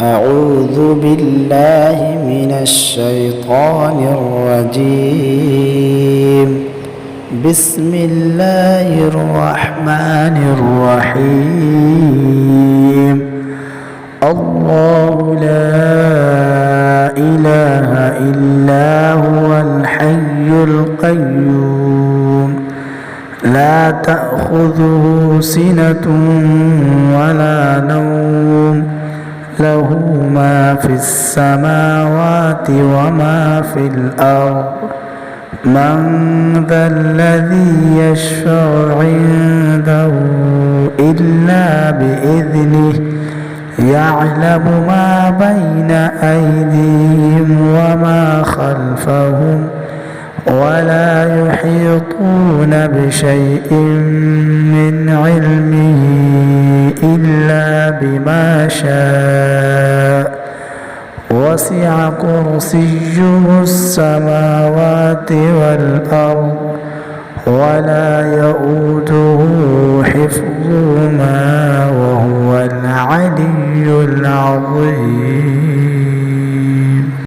أعوذ بالله من الشيطان الرجيم. بسم الله الرحمن الرحيم. الله لا إله إلا هو الحي القيوم لا تأخذه سنة ولا نوم له ما في السماوات وما في الأرض من ذا الذي يشفع عنده إلا بإذنه يعلم ما بين أيديهم وما خلفهم ولا يحيطون بشيء من علمه إلا بما شاء وسع كرسيه السماوات والأرض ولا يؤوده حفظهما وهو العلي العظيم.